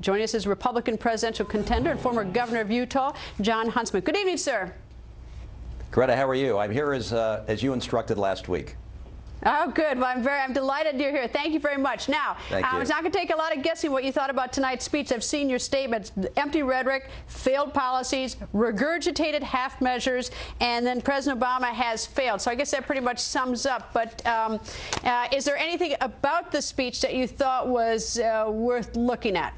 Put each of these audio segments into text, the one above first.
Joining us is Republican presidential contender and former governor of Utah, Jon Huntsman. Good evening, sir. Greta, how are you? I'm here as you instructed last week. Oh, good. Well, I'm delighted you're here. Thank you very much. Now, it's not going to take a lot of guessing what you thought about tonight's speech. I've seen your statements: empty rhetoric, failed policies, regurgitated half measures, and then President Obama has failed. So I guess that pretty much sums up. But is there anything about the speech that you thought was worth looking at?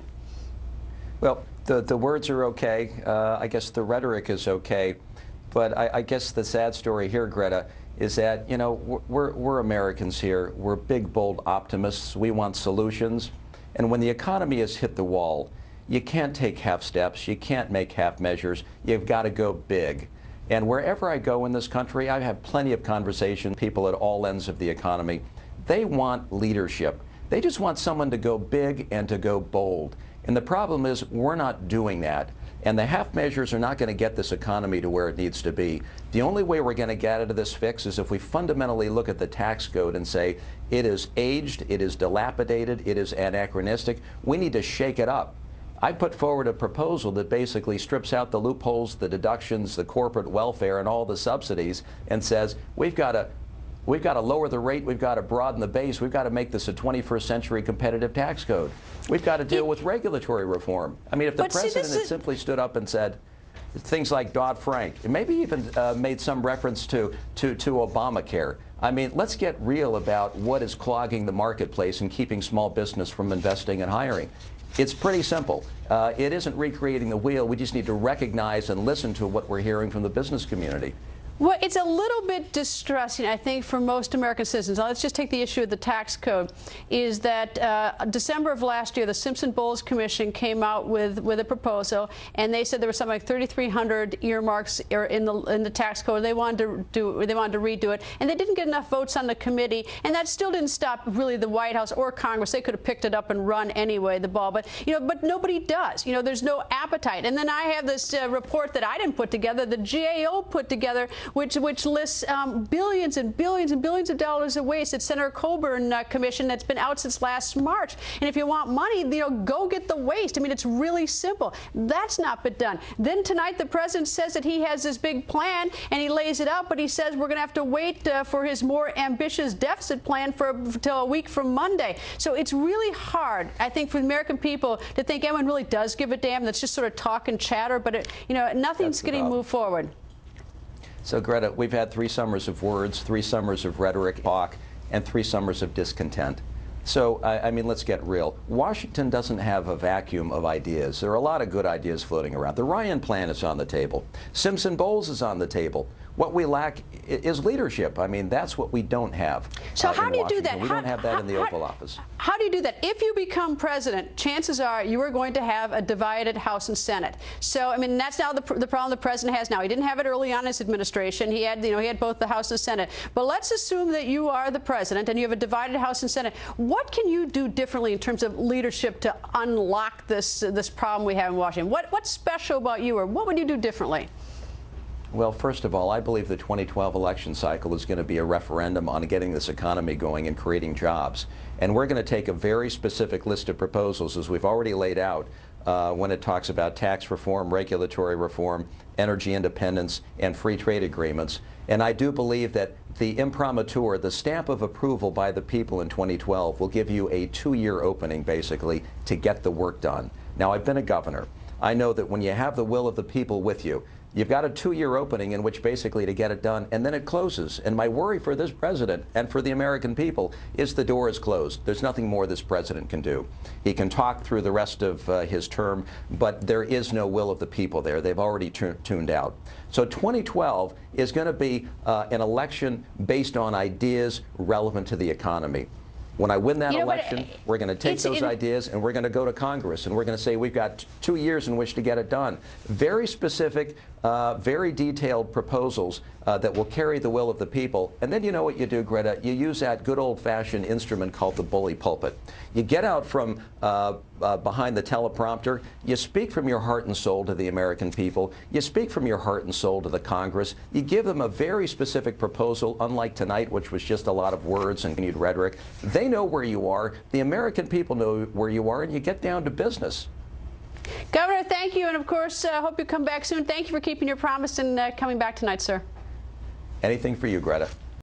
Well, the words are okay. I guess the rhetoric is okay. But I guess the sad story here, Greta, is that, you know, we're Americans here. We're big, bold optimists. We want solutions. And when the economy has hit the wall, you can't take half steps. You can't make half measures. You've got to go big. And wherever I go in this country, I have plenty of conversations, people at all ends of the economy. They want leadership. They just want someone to go big and to go bold. And the problem is we're not doing that. And the half measures are not going to get this economy to where it needs to be. The only way we're going to get out of this fix is if we fundamentally look at the tax code and say it is aged, it is dilapidated, it is anachronistic. We need to shake it up. I put forward a proposal that basically strips out the loopholes, the deductions, the corporate welfare, and all the subsidies, and says we've got to lower the rate, we've got to broaden the base, we've got to make this a 21st century competitive tax code. We've got to deal with regulatory reform. I mean, if the president had simply stood up and said things like Dodd-Frank, maybe even made some reference to Obamacare. I mean, let's get real about what is clogging the marketplace and keeping small business from investing and hiring. It's pretty simple. It isn't recreating the wheel. We just need to recognize and listen to what we're hearing from the business community. Well, it's a little bit distressing, I think, for most American citizens. Now, let's just take the issue of the tax code. Is that December of last year, the Simpson-Bowles Commission came out with a proposal, and they said there was something like 3,300 earmarks in the tax code. They wanted to redo it, and they didn't get enough votes on the committee, and that still didn't stop really the White House or Congress. They could have picked it up and run anyway, the ball, but nobody does. There's no appetite. And then I have this report that I didn't put together, the GAO put together, which lists billions and billions and billions of dollars of waste that Senator Coburn commission that's been out since last March. And if you want money, go get the waste. I mean, it's really simple. That's not been done. Then tonight, the president says that he has this big plan, and he lays it out, but he says we're going to have to wait for his more ambitious deficit plan until a week from Monday. So it's really hard, I think, for the American people to think anyone really does give a damn. That's just sort of talk and chatter, but nothing's getting moved forward. So, Greta, we've had 3 summers of words, 3 summers of rhetoric, talk, and 3 summers of discontent. So, I mean, let's get real. Washington doesn't have a vacuum of ideas. There are a lot of good ideas floating around. The Ryan Plan is on the table. Simpson-Bowles is on the table. What we lack is leadership. I mean, that's what we don't have. So how do you do that? We don't have that in the Oval Office. How do you do that? If you become president, chances are you are going to have a divided House and Senate. So, I mean, that's now the problem the president has now. He didn't have it early on in his administration. He had, he had both the House and Senate. But let's assume that you are the president and you have a divided House and Senate. What can you do differently in terms of leadership to unlock this problem we have in Washington? What's special about you, or what would you do differently? Well, first of all, I believe the 2012 election cycle is going to be a referendum on getting this economy going and creating jobs. And we're going to take a very specific list of proposals, as we've already laid out, when it talks about tax reform, regulatory reform, energy independence, and free trade agreements. And I do believe that the imprimatur, the stamp of approval by the people in 2012, will give you a 2-year opening, basically, to get the work done. Now, I've been a governor. I know that when you have the will of the people with you, you've got a 2-year opening in which basically to get it done, and then it closes. And my worry for this president and for the American people is the door is closed. There's nothing more this president can do. He can talk through the rest of his term, but there is no will of the people there. They've already tuned out. So 2012 is going to be an election based on ideas relevant to the economy. When I win that election, we're going to take those ideas and we're going to go to Congress and we're going to say we've got 2 years in which to get it done. Very specific, very detailed proposals that will carry the will of the people. And then you know what you do, Greta? You use that good old-fashioned instrument called the bully pulpit. You get out from behind the teleprompter. You speak from your heart and soul to the American people. You speak from your heart and soul to the Congress. You give them a very specific proposal, unlike tonight, which was just a lot of words and rhetoric. They know where you are. The American people know where you are, and you get down to business. Governor, thank you, and of course, hope you come back soon. Thank you for keeping your promise and coming back tonight, sir. Anything for you, Greta.